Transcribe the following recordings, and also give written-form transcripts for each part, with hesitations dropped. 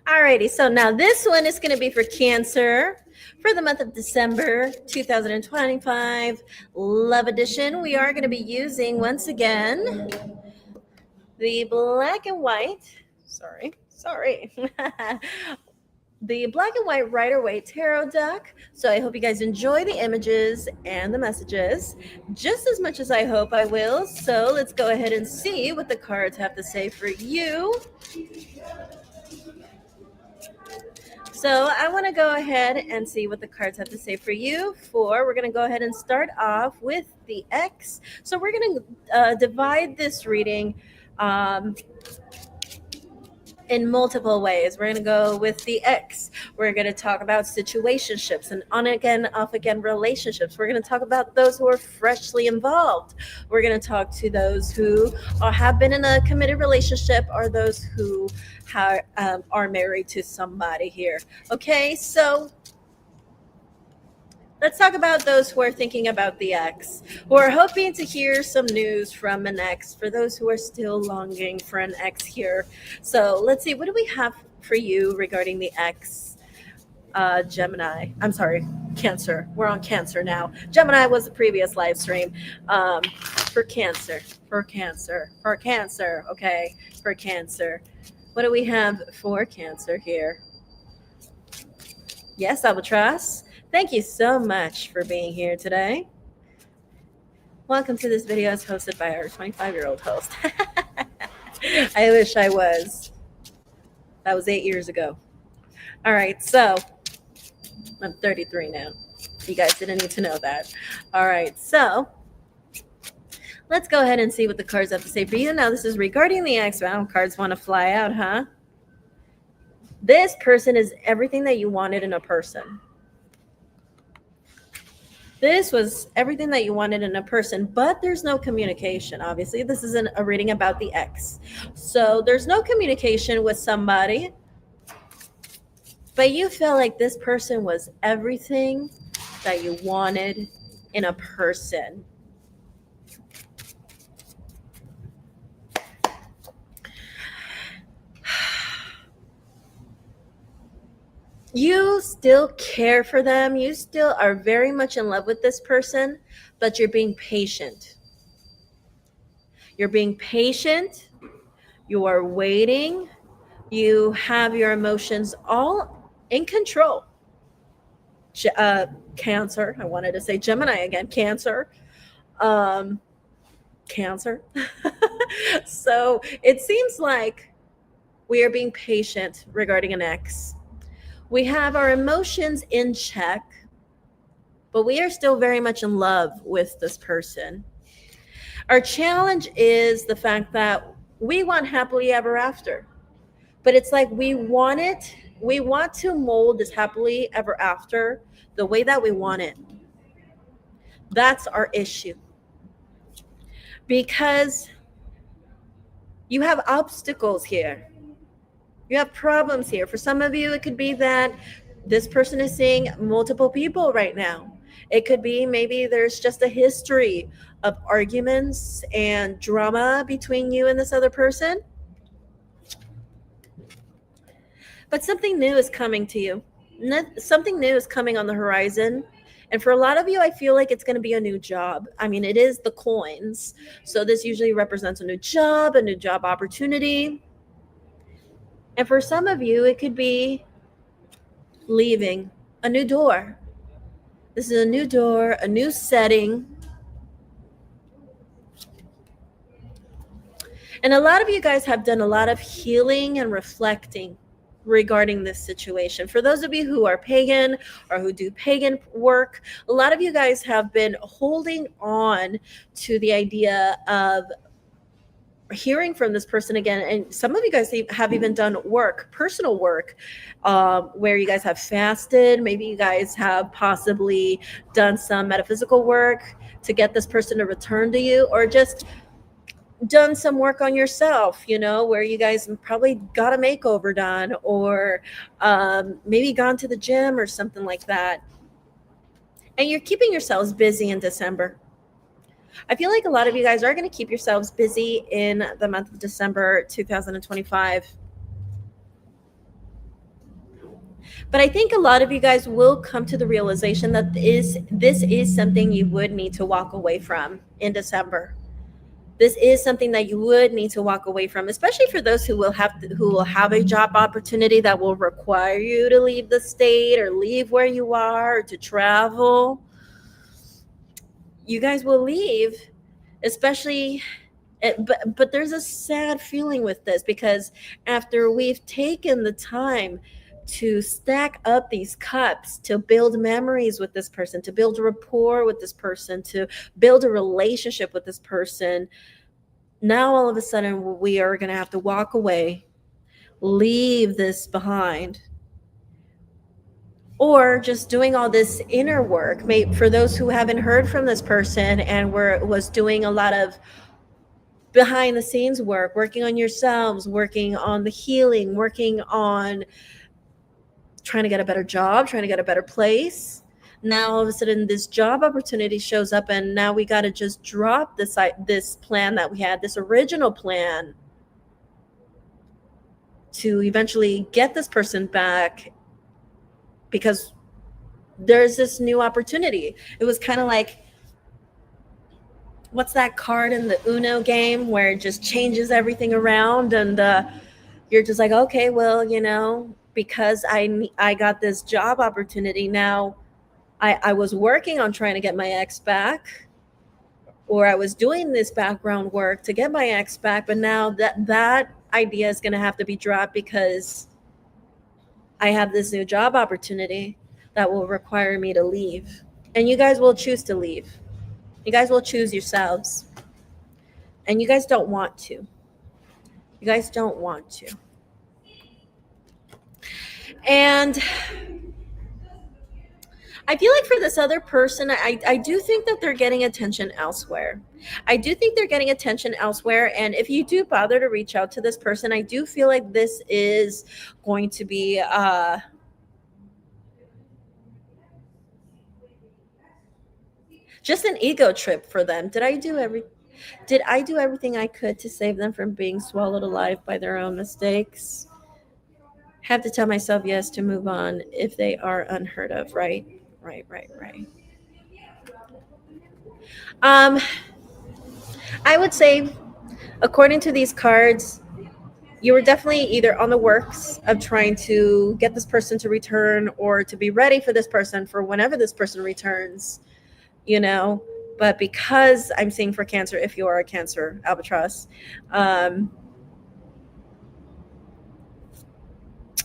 Alrighty, so now this one is going to be for Cancer for the month of December 2025, Love Edition. We are going to be using once again the black and white. Sorry. The black and white Rider-Waite tarot deck. So I hope you guys enjoy the images and the messages just as much as I hope I will. So let's go ahead and see what the cards have to say for you. So I want to go ahead and see what the cards have to say for you. We're going to go ahead and start off with the X. So we're going to divide this reading in multiple ways. We're going to go with the X. We're going to talk about situationships and on again, off again relationships. We're going to talk about those who are freshly involved. We're going to talk to those who have been in a committed relationship or those who are married to somebody here. Okay, so let's talk about those who are thinking about the ex, who are hoping to hear some news from an ex, for those who are still longing for an ex here. So let's see, what do we have for you regarding the ex? Gemini. I'm sorry, Cancer. We're on Cancer now. Gemini was the previous live stream. For Cancer. Okay, for Cancer. What do we have for Cancer here? Yes, Albatross. Thank you so much for being here today. Welcome to this video. It's hosted by our 25-year-old host. I wish I was. That was 8 years ago. All right, so I'm 33 now. You guys didn't need to know that. All right, so let's go ahead and see what the cards have to say for you. Now, this is regarding the ex. Wow, cards want to fly out, huh? This person is everything that you wanted in a person. This was everything that you wanted in a person, but there's no communication. Obviously, this isn't a reading about the ex. So there's no communication with somebody, but you feel like this person was everything that you wanted in a person. You still care for them. You still are very much in love with this person, but you're being patient. You're being patient. You are waiting. You have your emotions all in control. Cancer. I wanted to say Gemini again. Cancer. Cancer. So it seems like we are being patient regarding an ex. We have our emotions in check, but we are still very much in love with this person. Our challenge is the fact that we want happily ever after, but it's like we want to mold this happily ever after the way that we want it. That's our issue. Because you have obstacles here. You have problems here. For some of you, it could be that this person is seeing multiple people right now. It could be maybe there's just a history of arguments and drama between you and this other person. But something new is coming to you. Something new is coming on the horizon. And for a lot of you, I feel like it's going to be a new job. I mean, it is the coins. So this usually represents a new job opportunity. And for some of you, it could be leaving a new door. This is a new door, a new setting. And a lot of you guys have done a lot of healing and reflecting regarding this situation. For those of you who are pagan or who do pagan work, a lot of you guys have been holding on to the idea of hearing from this person again. And some of you guys have even done work, personal work, where you guys have fasted. Maybe you guys have possibly done some metaphysical work to get this person to return to you, or just done some work on yourself, where you guys probably got a makeover done, or maybe gone to the gym or something like that. And you're keeping yourselves busy in December. I feel like a lot of you guys are going to keep yourselves busy in the month of December 2025. But I think a lot of you guys will come to the realization that this is something you would need to walk away from in December. This is something that you would need to walk away from, especially for those who will have a job opportunity that will require you to leave the state or leave where you are or to travel. You guys will leave, especially but there's a sad feeling with this, because after we've taken the time to stack up these cups, to build memories with this person, to build rapport with this person, to build a relationship with this person, now all of a sudden we are going to have to walk away, leave this behind, or just doing all this inner work. Maybe for those who haven't heard from this person and was doing a lot of behind the scenes work, working on yourselves, working on the healing, working on trying to get a better job, trying to get a better place. Now all of a sudden this job opportunity shows up, and now we got to just drop this plan that we had, this original plan, to eventually get this person back, because there's this new opportunity. It was kind of like, what's that card in the Uno game where it just changes everything around, and you're just like, okay, well, because I got this job opportunity, now I was working on trying to get my ex back, or I was doing this background work to get my ex back, but now that idea is going to have to be dropped because I have this new job opportunity that will require me to leave. And you guys will choose to leave. You guys will choose yourselves. And you guys don't want to. You guys don't want to. And I feel like for this other person, I do think that they're getting attention elsewhere. I do think they're getting attention elsewhere. And if you do bother to reach out to this person, I do feel like this is going to be just an ego trip for them. Did I do everything I could to save them from being swallowed alive by their own mistakes? Have to tell myself yes to move on if they are unheard of, right? Right. I would say, according to these cards, you were definitely either on the works of trying to get this person to return, or to be ready for this person for whenever this person returns, But because I'm seeing for Cancer, if you are a Cancer albatross,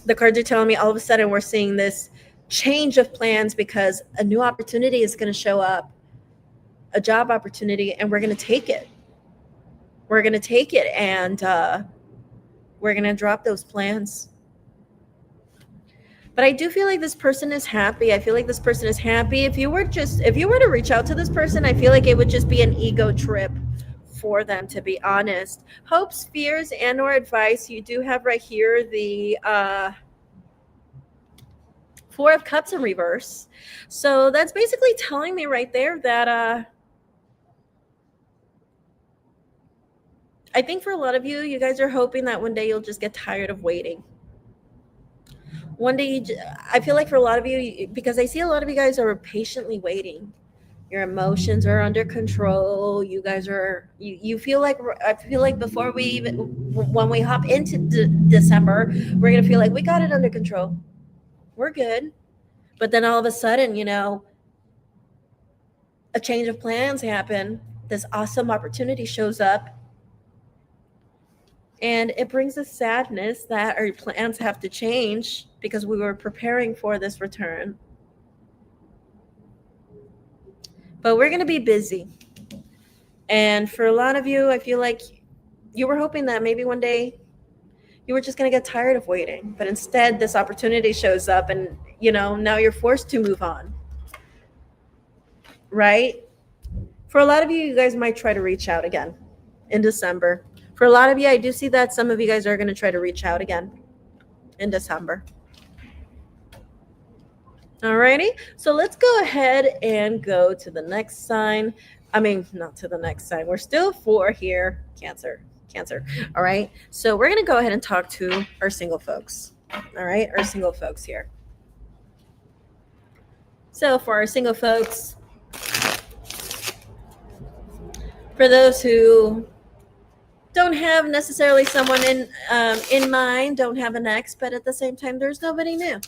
the cards are telling me all of a sudden we're seeing this change of plans because a new opportunity is going to show up, a job opportunity, and we're going to take it. We're going to take it, and we're going to drop those plans. But I do feel like this person is happy. I feel like this person is happy. If you were to reach out to this person, I feel like it would just be an ego trip for them, to be honest. Hopes, fears, and or advice. You do have right here the Four of Cups in reverse. So that's basically telling me right there that I think for a lot of you guys are hoping that one day you'll just get tired of waiting. One day, I feel like for a lot of you, because I see a lot of you guys are patiently waiting. Your emotions are under control. You guys are, you feel like, I feel like before when we hop into December, we're going to feel like we got it under control. We're good. But then all of a sudden, a change of plans happen. This awesome opportunity shows up. And it brings a sadness that our plans have to change because we were preparing for this return. But we're going to be busy. And for a lot of you, I feel like you were hoping that maybe one day you were just going to get tired of waiting. But instead, this opportunity shows up, and, now you're forced to move on. Right? For a lot of you, you guys might try to reach out again in December. For a lot of you, I do see that some of you guys are going to try to reach out again in December. Alrighty, so let's go ahead and go to the next sign. I mean, not to the next sign. We're still 4 here. Cancer. All right, so we're going to go ahead and talk to our single folks. All right, our single folks here. So for our single folks, for those who don't have necessarily someone in mind, don't have an ex, but at the same time, there's nobody new.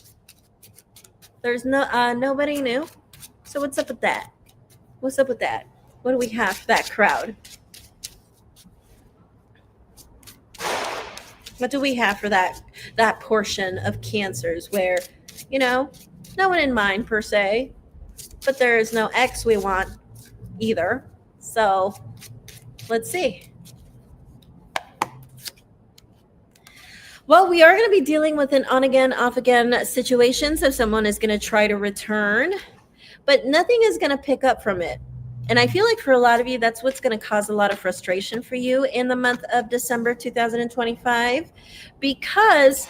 There's nobody new. So what's up with that? What's up with that? What do we have for that crowd? What do we have for that portion of Cancers where, no one in mind per se, but there is no ex we want either. So let's see. Well, we are going to be dealing with an on again, off again situation. So someone is going to try to return, but nothing is going to pick up from it. And I feel like for a lot of you, that's what's going to cause a lot of frustration for you in the month of December 2025, because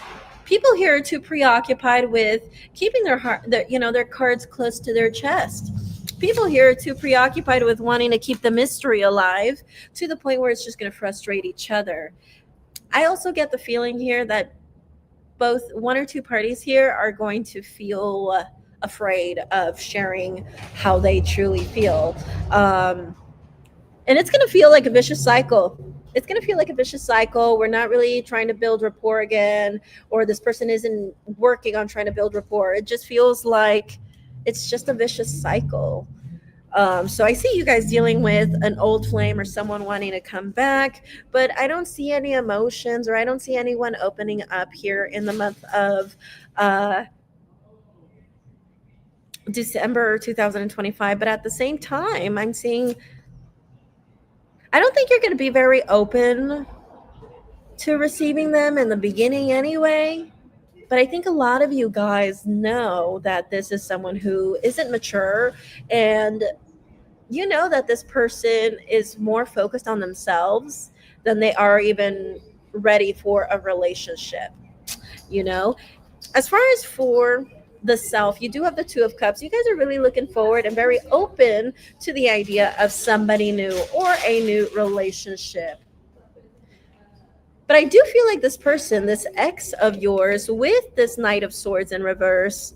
people here are too preoccupied with keeping their cards close to their chest. People here are too preoccupied with wanting to keep the mystery alive to the point where it's just going to frustrate each other. I also get the feeling here that both one or two parties here are going to feel afraid of sharing how they truly feel. And it's going to feel like a vicious cycle. It's going to feel like a vicious cycle. We're not really trying to build rapport again, or this person isn't working on trying to build rapport. It just feels like it's just a vicious cycle. So I see you guys dealing with an old flame or someone wanting to come back, but I don't see any emotions, or I don't see anyone opening up here in the month of December 2025. But at the same time, I'm seeing, I don't think you're going to be very open to receiving them in the beginning anyway. But I think a lot of you guys know that this is someone who isn't mature, and you know that this person is more focused on themselves than they are even ready for a relationship. As far as for the self, you do have the Two of Cups. You guys are really looking forward and very open to the idea of somebody new or a new relationship. But I do feel like this person, this ex of yours with this Knight of Swords in reverse,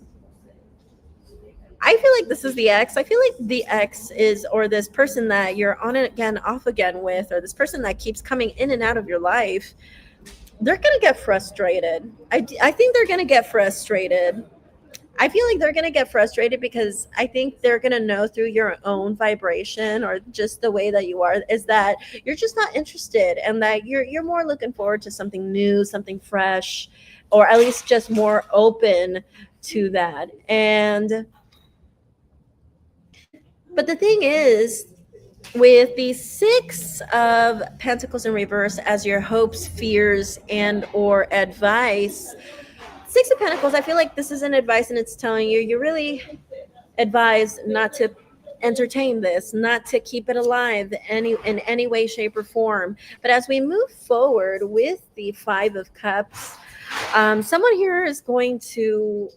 I feel like this is the ex. I feel like the ex is, or this person that you're on again, off again with, or this person that keeps coming in and out of your life, they're going to get frustrated. I think they're going to get frustrated. I feel like they're going to get frustrated because I think they're going to know through your own vibration, or just the way that you are, is that you're just not interested, and that you're more looking forward to something new, something fresh, or at least just more open to that. But the thing is, with the Six of Pentacles in reverse as your hopes, fears, and or advice, Six of Pentacles, I feel like this is an advice, and it's telling you, you're really advised not to entertain this, not to keep it alive in any way, shape, or form. But as we move forward with the Five of Cups, someone here is going to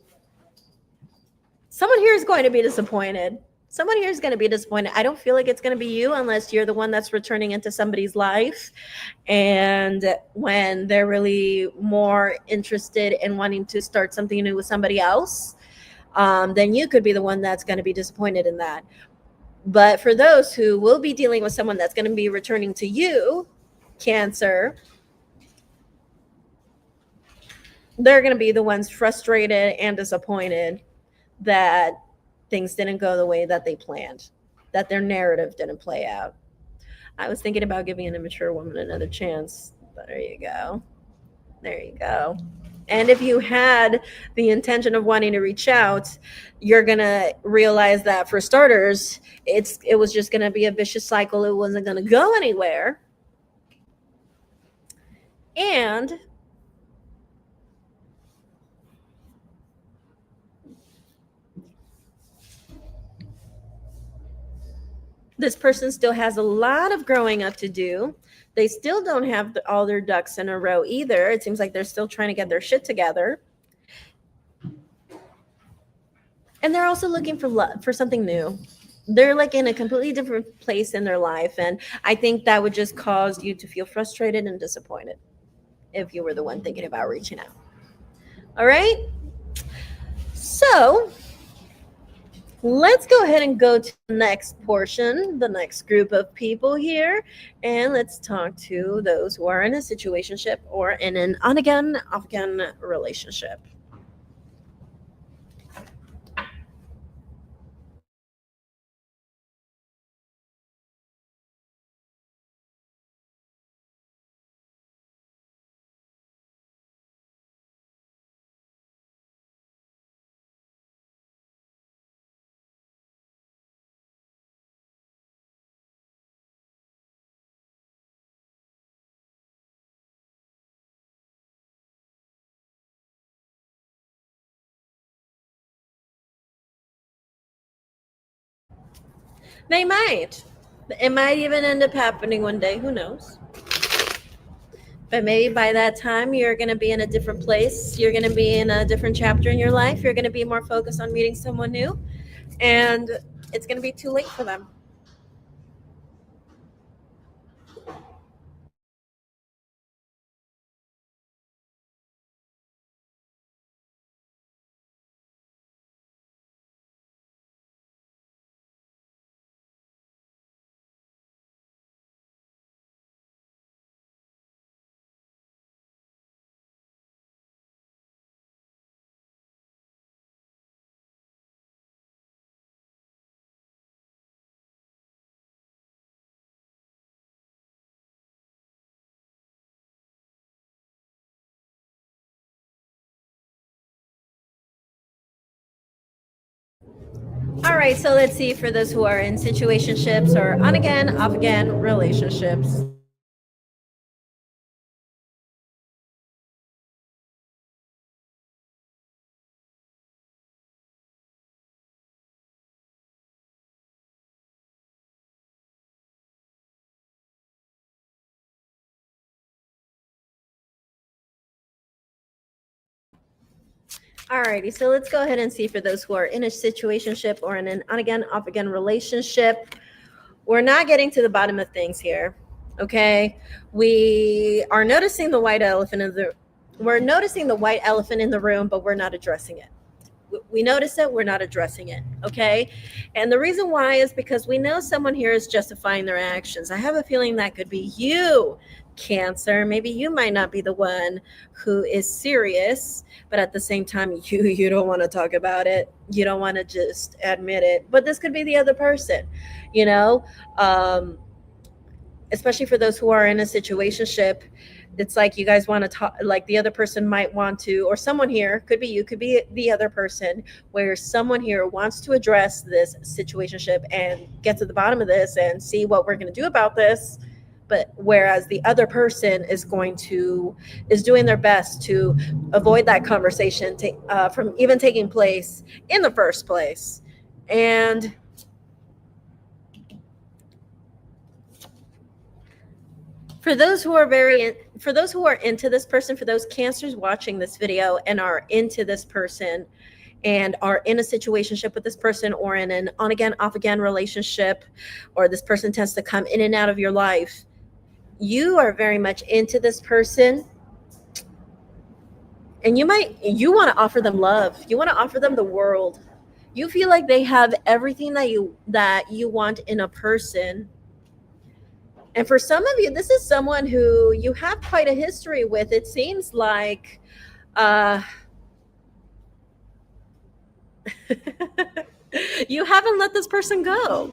be disappointed. Someone here is going to be disappointed. I don't feel like it's going to be you unless you're the one that's returning into somebody's life. And when they're really more interested in wanting to start something new with somebody else, then you could be the one that's going to be disappointed in that. But for those who will be dealing with someone that's going to be returning to you, Cancer, they're going to be the ones frustrated and disappointed that things didn't go the way that they planned, that their narrative didn't play out. I was thinking about giving an immature woman another chance. There you go. There you go. And if you had the intention of wanting to reach out, you're going to realize that, for starters, it was just going to be a vicious cycle. It wasn't going to go anywhere. And this person still has a lot of growing up to do. They still don't have all their ducks in a row either. It seems like they're still trying to get their shit together. And they're also looking for something new. They're like in a completely different place in their life. And I think that would just cause you to feel frustrated and disappointed if you were the one thinking about reaching out. All right. So Let's go ahead and go to the next portion, the next group of people here, and let's talk to those who are in a situationship or in an on again, off again relationship. They might. It might even end up happening one day. Who knows? But maybe by that time, you're going to be in a different place. You're going to be in a different chapter in your life. You're going to be more focused on meeting someone new. And it's going to be too late for them. All right, so let's see for those who are in situationships or on again, off again relationships. Alrighty, so let's go ahead and see for those who are in a situationship or in an on again, off again relationship. We're not getting to the bottom of things here. Okay. We are noticing the white elephant in the we're noticing the white elephant in the room, but we're not addressing it. We notice it, we're not addressing it. Okay. And the reason why is because we know someone here is justifying their actions. I have a feeling that could be you, Cancer. Maybe you might not be the one who is serious, but at the same time, you don't want to talk about it. You don't want to just admit it. But this could be the other person, you know? Um, Especially for those who are in a situationship, it's like you guys want to talk, like the other person might want to, or someone here, could be you, could be the other person, where someone here wants to address this situationship and get to the bottom of this and see what we're going to do about this. But whereas the other person is doing their best to avoid that conversation from even taking place in the first place. And for those who are into this person, for those cancers watching this video and are into this person and are in a situationship with this person or in an on again off again relationship, or this person tends to come in and out of your life, you are very much into this person, and you want to offer them love, you want to offer them the world. You feel like they have everything that you want in a person. And for some of you, this is someone who you have quite a history with. It seems like uh, you haven't let this person go.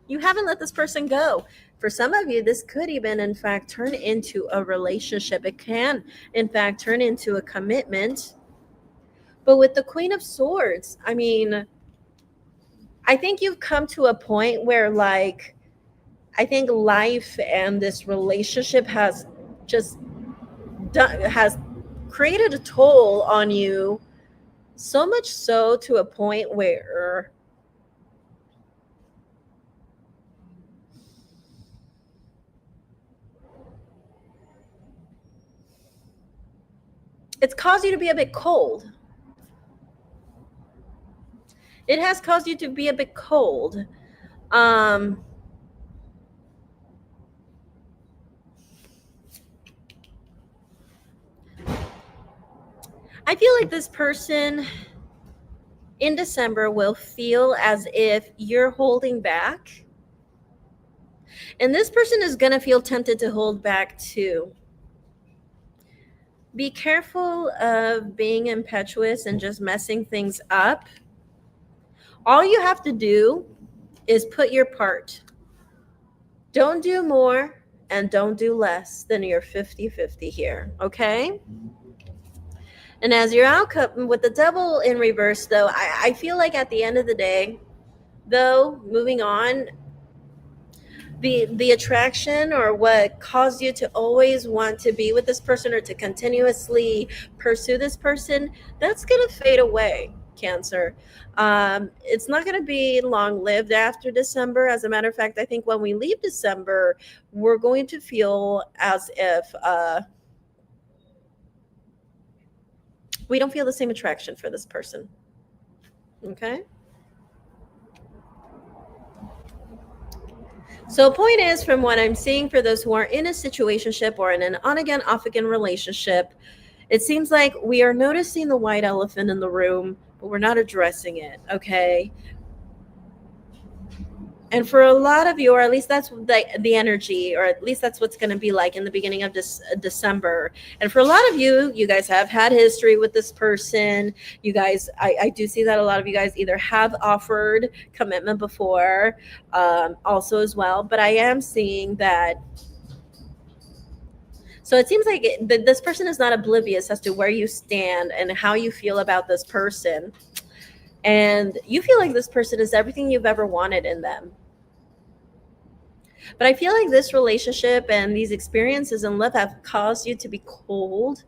You haven't let this person go. For some of you, this could even, in fact, turn into a relationship. It can, in fact, turn into a commitment. But with the Queen of Swords, I mean, I think you've come to a point where, like, I think life and this relationship just has created a toll on you, so much so to a point where it's caused you to be a bit cold. It has caused you to be a bit cold. Um, I feel like this person in December will feel as if you're holding back. And this person is going to feel tempted to hold back too. Be careful of being impetuous and just messing things up. All you have to do is put your part. Don't do more and don't do less than your 50-50 here, okay? And as your outcome with the devil in reverse, though, I feel like at the end of the day, though, moving on, the attraction or what caused you to always want to be with this person or to continuously pursue this person, that's going to fade away, Cancer. It's not going to be long lived after December. As a matter of fact, I think when we leave December, we're going to feel as if we don't feel the same attraction for this person. Okay? So, point is, from what I'm seeing for those who are in a situationship or in an on again, off again relationship, it seems like we are noticing the white elephant in the room, but we're not addressing it. Okay. And for a lot of you, or at least that's the energy, or at least that's what's going to be like in the beginning of this December. And for a lot of you, you guys have had history with this person. You guys, I do see that a lot of you guys either have offered commitment before, also as well. But I am seeing that. So it seems like this person is not oblivious as to where you stand and how you feel about this person. And you feel like this person is everything you've ever wanted in them. But I feel like this relationship and these experiences in love have caused you to be cold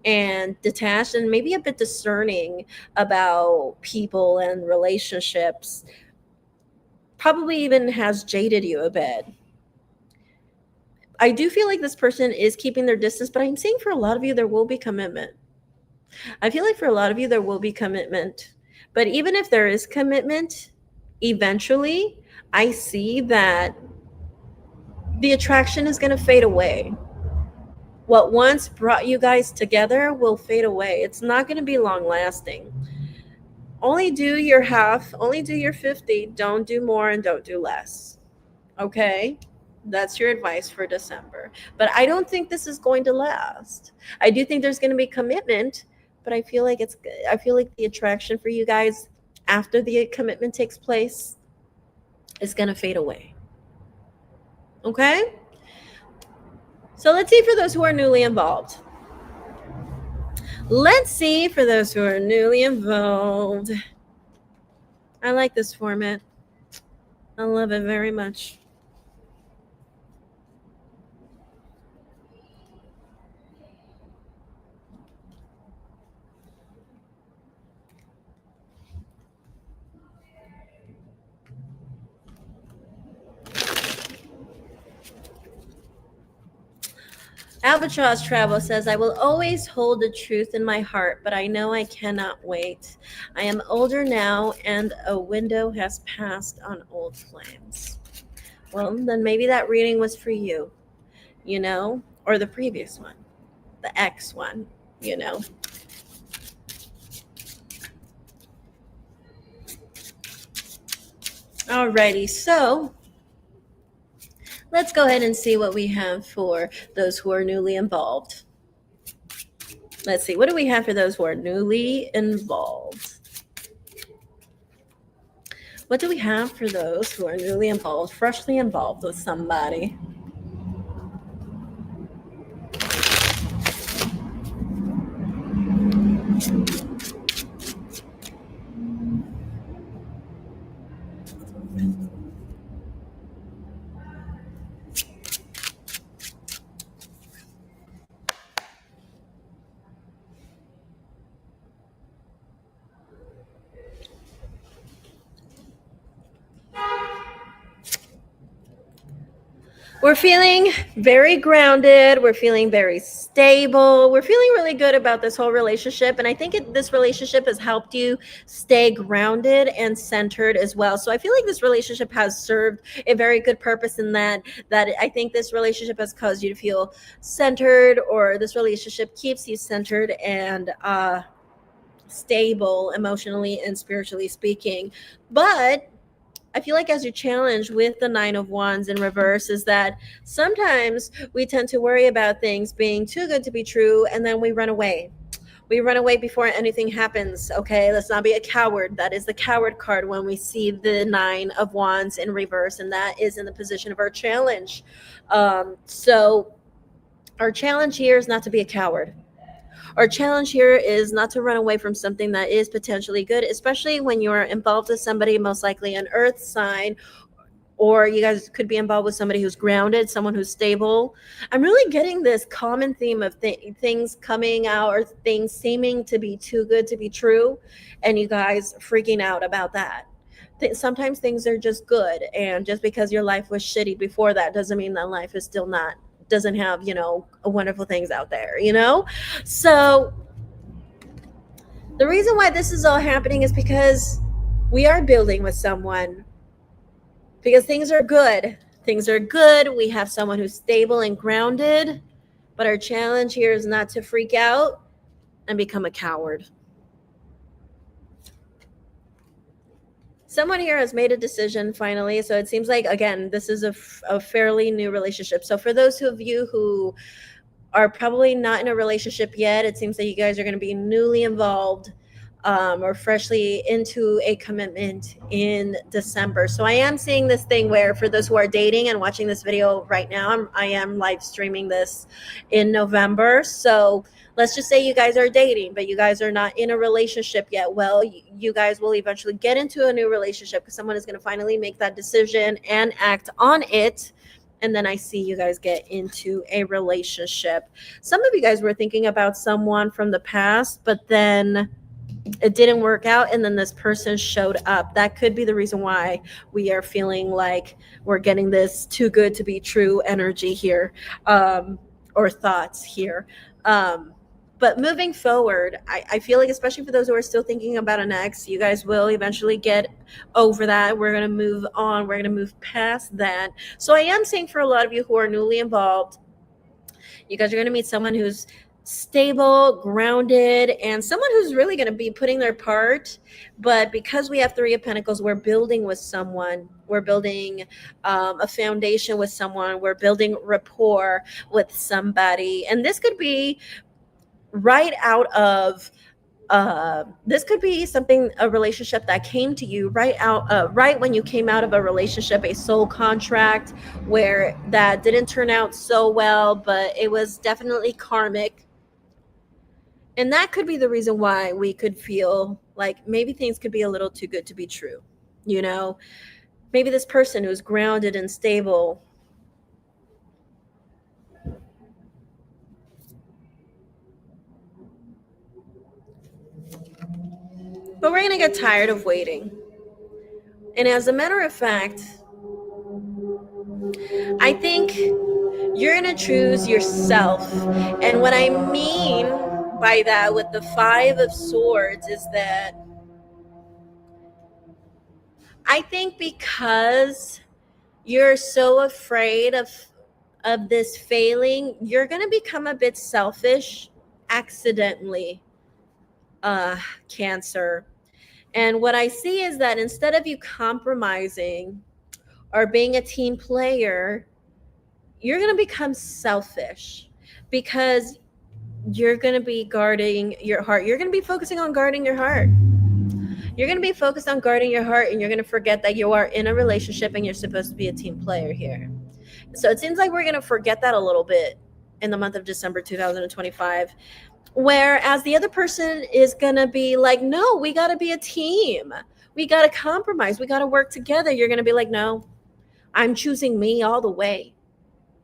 and detached and maybe a bit discerning about people and relationships. Probably even has jaded you a bit. I do feel like this person is keeping their distance, but I'm saying for a lot of you, there will be commitment. I feel like for a lot of you, there will be commitment. But even if there is commitment, eventually, I see that the attraction is going to fade away. What once brought you guys together will fade away. It's not going to be long lasting. Only do your half, only do your 50. Don't do more and don't do less. Okay? That's your advice for December. But I don't think this is going to last. I do think there's going to be commitment, but I feel like the attraction for you guys after the commitment takes place is going to fade away. Okay? So let's see for those who are newly involved. Let's see for those who are newly involved. I like this format. I love it very much. Albatross Travel says, I will always hold the truth in my heart, but I know I cannot wait. I am older now, and a window has passed on old flames. Well, then maybe that reading was for you, or the previous one, the X one, Alrighty, so let's go ahead and see what we have for those who are newly involved. Let's see, what do we have for those who are newly involved? What do we have for those who are newly involved, freshly involved with somebody? We're feeling very grounded. We're feeling very stable. We're feeling really good about this whole relationship. And I think this relationship has helped you stay grounded and centered as well. So I feel like this relationship has served a very good purpose in that I think this relationship has caused you to feel centered, or this relationship keeps you centered and stable emotionally and spiritually speaking. But I feel like as your challenge with the Nine of Wands in reverse is that sometimes we tend to worry about things being too good to be true, and then we run away. We run away before anything happens. Okay, let's not be a coward. That is the coward card when we see the Nine of Wands in reverse, and that is in the position of our challenge. So our challenge here is not to be a coward. Our challenge here is not to run away from something that is potentially good, especially when you're involved with somebody, most likely an earth sign, or you guys could be involved with somebody who's grounded, someone who's stable. I'm really getting this common theme of things coming out or things seeming to be too good to be true, and you guys freaking out about that. Sometimes things are just good, and just because your life was shitty before that doesn't mean that life is still not, doesn't have, wonderful things out there. So the reason why this is all happening is because we are building with someone, because things are good. Things are good. We have someone who's stable and grounded, but our challenge here is not to freak out and become a coward. Someone here has made a decision finally. So it seems like, again, this is a fairly new relationship. So for those of you who are probably not in a relationship yet, it seems that you guys are going to be newly involved, or freshly into a commitment in December. So I am seeing this thing where, for those who are dating and watching this video right now, I am live streaming this in November. So let's just say you guys are dating, but you guys are not in a relationship yet. Well, you guys will eventually get into a new relationship because someone is going to finally make that decision and act on it. And then I see you guys get into a relationship. Some of you guys were thinking about someone from the past, but then it didn't work out, and then this person showed up. That could be the reason why we are feeling like we're getting this too good to be true energy here, or thoughts here. But moving forward, I feel like, especially for those who are still thinking about an ex, you guys will eventually get over that. We're going to move on. We're going to move past that. So I am saying, for a lot of you who are newly involved, you guys are going to meet someone who's stable, grounded, and someone who's really going to be putting their part. But because we have Three of Pentacles, we're building with someone. We're building a foundation with someone. We're building rapport with somebody. And this could be right out of this could be something, a relationship that came to you right when you came out of a relationship, a soul contract where that didn't turn out so well, but it was definitely karmic. And that could be the reason why we could feel like maybe things could be a little too good to be true. Maybe this person who's grounded and stable, but we're going to get tired of waiting. And as a matter of fact, I think you're going to choose yourself. And what I mean by that with the Five of Swords is that I think because you're so afraid of this failing, you're going to become a bit selfish accidentally, Cancer. And what I see is that instead of you compromising or being a team player, you're going to become selfish because you're going to be guarding your heart. You're going to be focusing on guarding your heart. You're going to be focused on guarding your heart, and you're going to forget that you are in a relationship and you're supposed to be a team player here. So it seems like we're going to forget that a little bit in the month of December 2025. Whereas the other person is going to be like, no, we got to be a team. We got to compromise. We got to work together. You're going to be like, no, I'm choosing me all the way.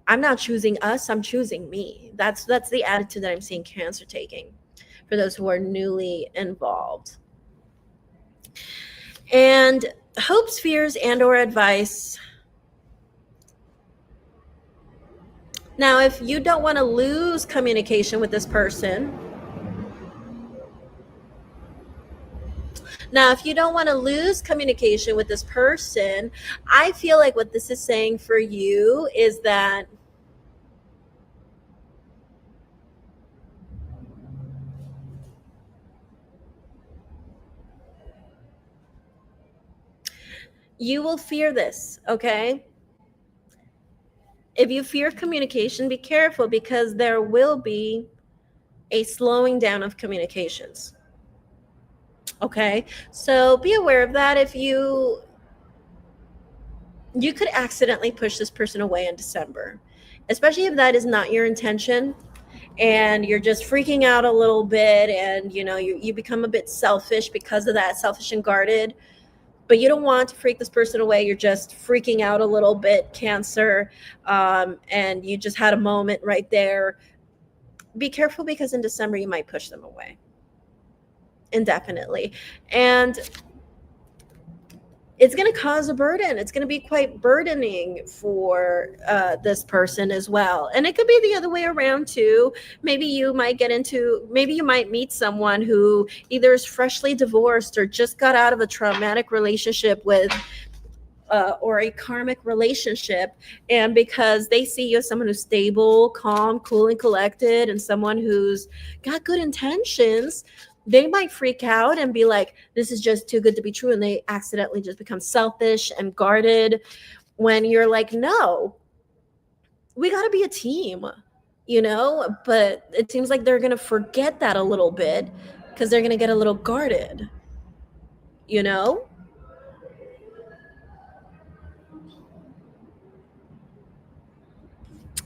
I'm not choosing us. I'm choosing me. That's the attitude that I'm seeing Cancer taking for those who are newly involved. And hopes, fears, and or advice. Now, if you don't want to lose communication with this person, I feel like what this is saying for you is that You will fear this, okay? If you fear communication, be careful, because there will be a slowing down of communications. Okay, so be aware of that. If you could accidentally push this person away in December, especially if that is not your intention, and you're just freaking out a little bit, and you become a bit selfish because of that, selfish and guarded. But you don't want to freak this person away. You're just freaking out a little bit, Cancer, and you just had a moment right there. Be careful, because in December you might push them away indefinitely, and it's going to cause a burden. It's going to be quite burdening for this person as well. And it could be the other way around too. Maybe you might meet someone who either is freshly divorced or just got out of a traumatic relationship with or a karmic relationship, and because they see you as someone who's stable, calm, cool, and collected, and someone who's got good intentions, they might freak out and be like, this is just too good to be true, and they accidentally just become selfish and guarded, when you're like, no, we got to be a team, but it seems like they're going to forget that a little bit, because they're going to get a little guarded, you know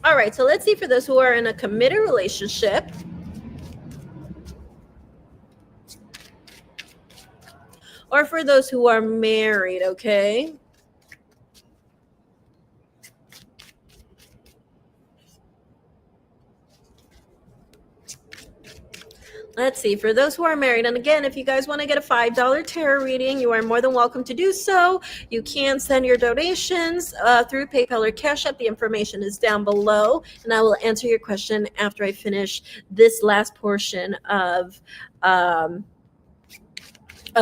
All right, so let's see, for those who are in a committed relationship, or for those who are married, okay? Let's see, for those who are married, and again, if you guys want to get a $5 tarot reading, you are more than welcome to do so. You can send your donations through PayPal or Cash App. The information is down below, and I will answer your question after I finish this last portion of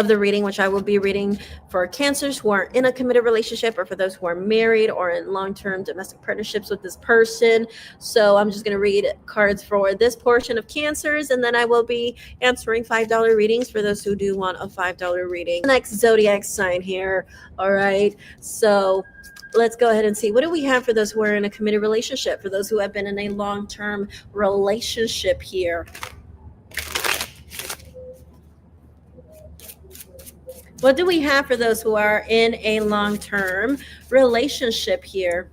the reading, which I will be reading for Cancers who are in a committed relationship, or for those who are married or in long-term domestic partnerships with this person. So I'm just going to read cards for this portion of Cancers, and then I will be answering $5 readings for those who do want a $5 reading. The next zodiac sign here. All right, so let's go ahead and see, what do we have for those who are in a committed relationship, for those who have been in a long-term relationship here. What do we have for those who are in a long-term relationship here?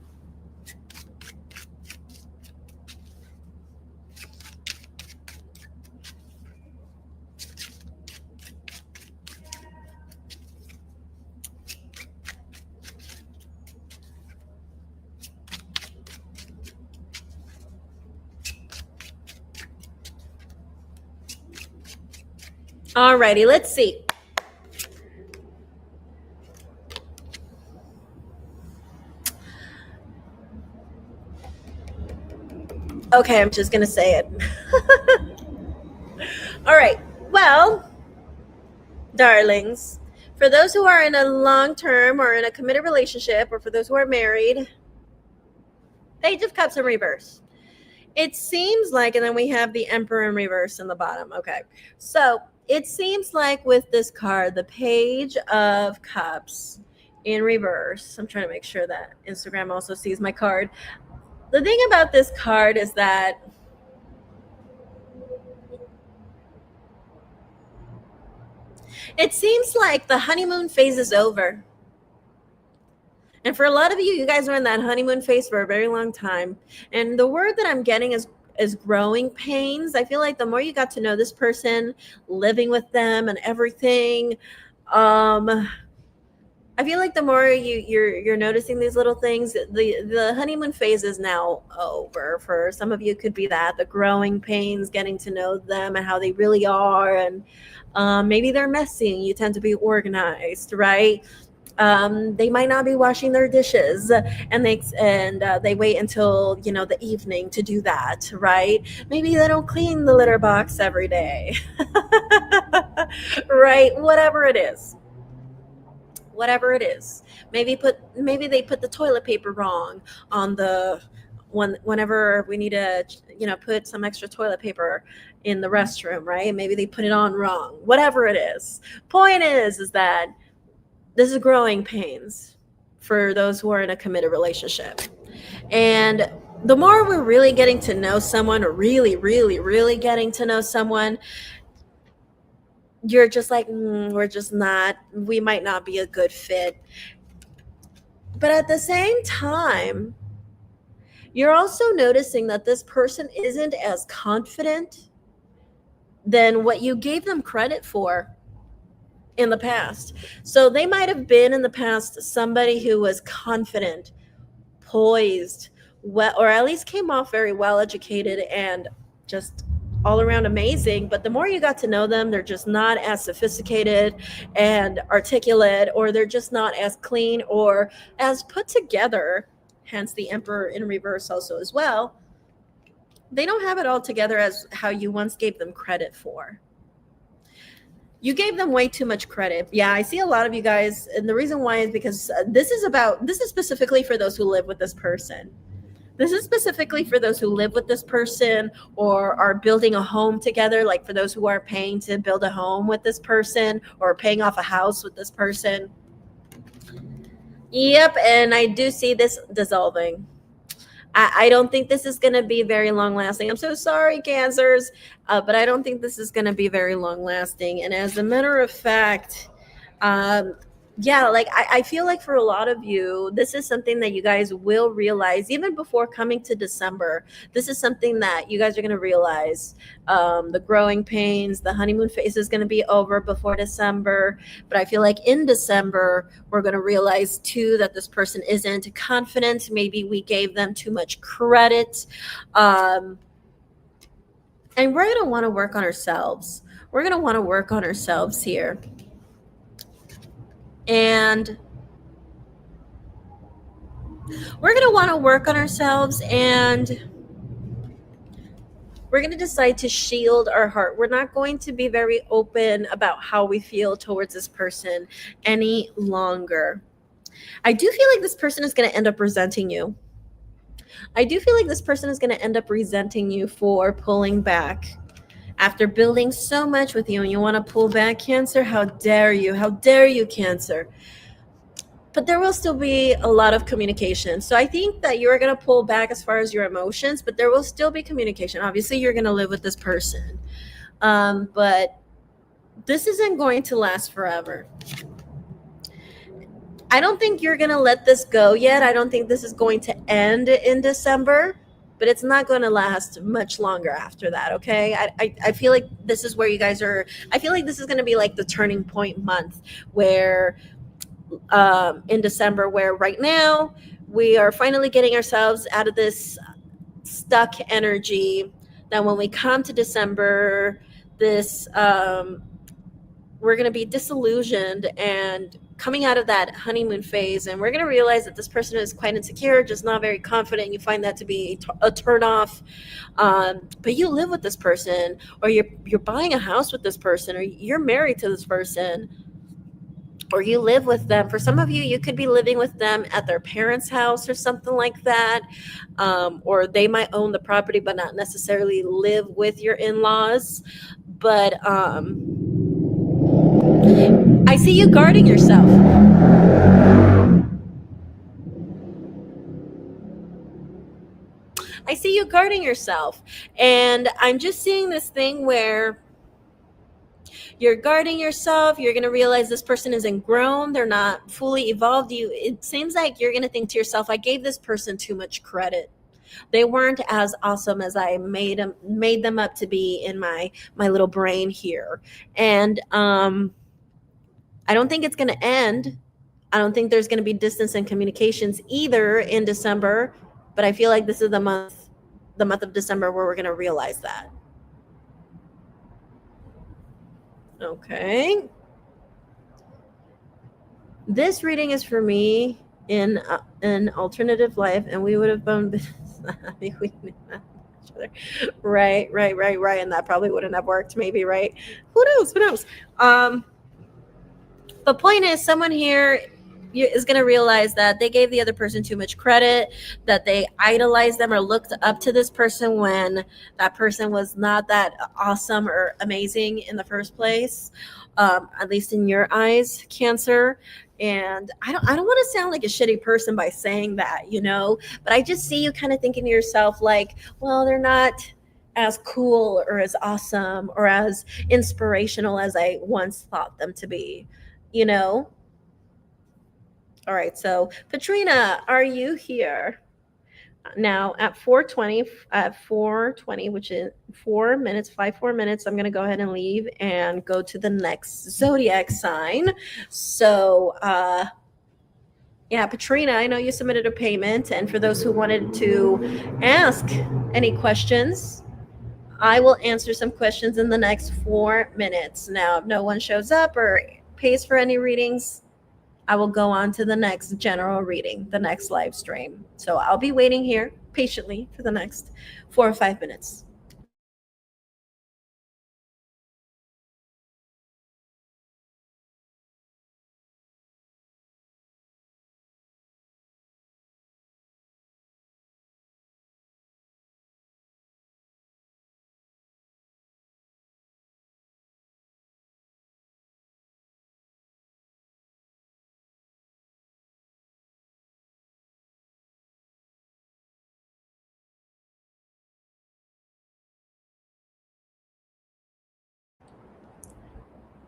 Alrighty, let's see. Okay, I'm just gonna say it. All right, well, darlings, for those who are in a long-term or in a committed relationship, or for those who are married, Page of Cups in reverse. It seems like, and then we have the Emperor in reverse in the bottom. Okay, so it seems like with this card, the Page of Cups in reverse, I'm trying to make sure that Instagram also sees my card. The thing about this card is that it seems like the honeymoon phase is over. And for a lot of you, you guys are in that honeymoon phase for a very long time. And the word that I'm getting is growing pains. I feel like the more you got to know this person, living with them and everything, I feel like the more you're noticing these little things, the honeymoon phase is now over. For some of you, it could be that the growing pains, getting to know them and how they really are, and maybe they're messy and you tend to be organized, right? They might not be washing their dishes, and they wait until the evening to do that, right? Maybe they don't clean the litter box every day, right? Whatever it is, maybe they put the toilet paper wrong on the whenever we need to put some extra toilet paper in the restroom, right? Maybe they put it on wrong. Whatever it is, point is that This is growing pains for those who are in a committed relationship. And the more we're really getting to know someone, or really getting to know someone, you're just like, we might not be a good fit. But at the same time, you're also noticing that this person isn't as confident than what you gave them credit for in the past. So they might have been in the past somebody who was confident, poised, well, or at least came off very well educated and just all around amazing. But the more you got to know them, they're just not as sophisticated and articulate, or they're just not as clean or as put together. Hence the Emperor in reverse also as well. They don't have it all together as how you once gave them credit for. You gave them way too much credit. Yeah, I see a lot of you guys, and the reason why is because this is specifically for those who live with this person. This is specifically for those who live with this person or are building a home together, like for those who are paying to build a home with this person or paying off a house with this person. Yep, and I do see this dissolving. I don't think this is going to be very long lasting. I'm so sorry, Cancers, but I don't think this is going to be very long lasting. And as a matter of fact, yeah, like I feel like for a lot of you, this is something that you guys will realize even before coming to December. This is something that you guys are going to realize. The growing pains, the honeymoon phase is going to be over before December. But I feel like in December, we're going to realize too that this person isn't confident. Maybe we gave them too much credit. And we're going to want to work on ourselves. We're going to want to work on ourselves here. And we're going to want to work on ourselves, and we're going to decide to shield our heart. We're not going to be very open about how we feel towards this person any longer. I do feel like this person is going to end up resenting you. I do feel like this person is going to end up resenting you for pulling back. After building so much with you and you want to pull back, Cancer, how dare you? How dare you, Cancer? But there will still be a lot of communication. So I think that you're going to pull back as far as your emotions, but there will still be communication. Obviously, you're going to live with this person. But this isn't going to last forever. I don't think you're going to let this go yet. I don't think this is going to end in December. But it's not going to last much longer after that, okay? I feel like this is where you guys are. I feel like this is going to be like the turning point month where in December, where right now we are finally getting ourselves out of this stuck energy. That when we come to December, this we're going to be disillusioned and coming out of that honeymoon phase, and we're going to realize that this person is quite insecure, just not very confident. You find that to be a turnoff. But you live with this person, or you're buying a house with this person, or you're married to this person, or you live with them. For some of you, you could be living with them at their parents' house or something like that. Or they might own the property but not necessarily live with your in-laws. But I see you guarding yourself. I see you guarding yourself. And I'm just seeing this thing where you're guarding yourself. You're going to realize this person isn't grown. They're not fully evolved. It seems like you're going to think to yourself, I gave this person too much credit. They weren't as awesome as I made them up to be in my little brain here. And I don't think it's going to end. I don't think there's going to be distance in communications either in December, but I feel like this is the month of December where we're going to realize that. Okay. This reading is for me in an alternative life, and we would have been right, and that probably wouldn't have worked, maybe, right? Who knows? The point is, someone here is going to realize that they gave the other person too much credit, that they idolized them or looked up to this person when that person was not that awesome or amazing in the first place, at least in your eyes, Cancer. And I don't want to sound like a shitty person by saying that, but I just see you kind of thinking to yourself like, well, they're not as cool or as awesome or as inspirational as I once thought them to be, you know? All right, so Katrina, are you here? Now at 4:20, which is 4 minutes, 4 minutes, I'm gonna go ahead and leave and go to the next zodiac sign. So yeah, Katrina, I know you submitted a payment, and for those who wanted to ask any questions, I will answer some questions in the next 4 minutes. Now, if no one shows up or pays for any readings, I will go on to the next general reading, the next live stream. So I'll be waiting here patiently for the next 4 or 5 minutes.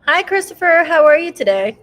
Hi, Christopher. How are you today?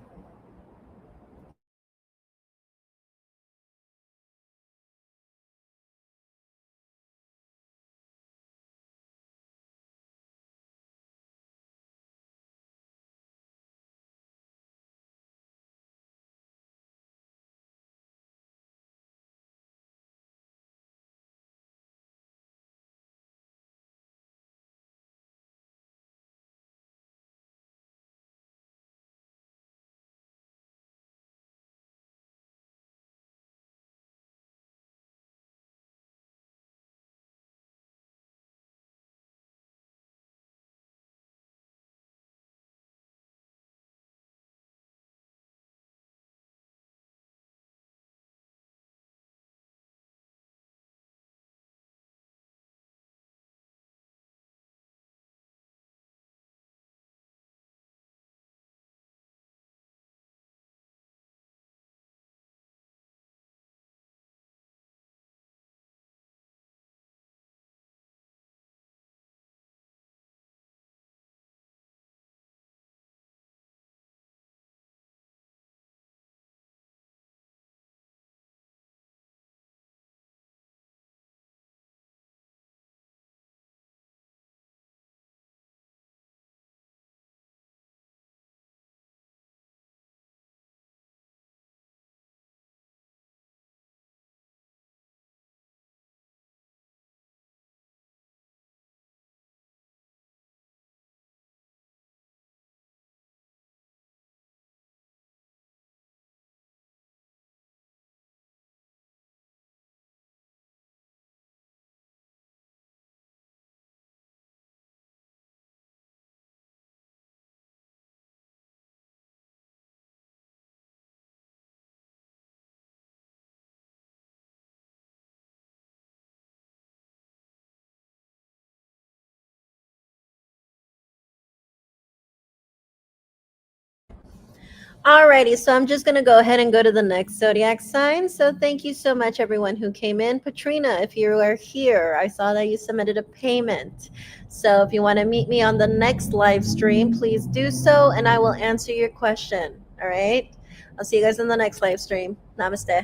Alrighty, so I'm just going to go ahead and go to the next zodiac sign. So thank you so much, everyone who came in. Katrina, if you are here, I saw that you submitted a payment. So if you want to meet me on the next live stream, please do so, and I will answer your question. All right. I'll see you guys in the next live stream. Namaste.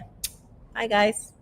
Bye, guys.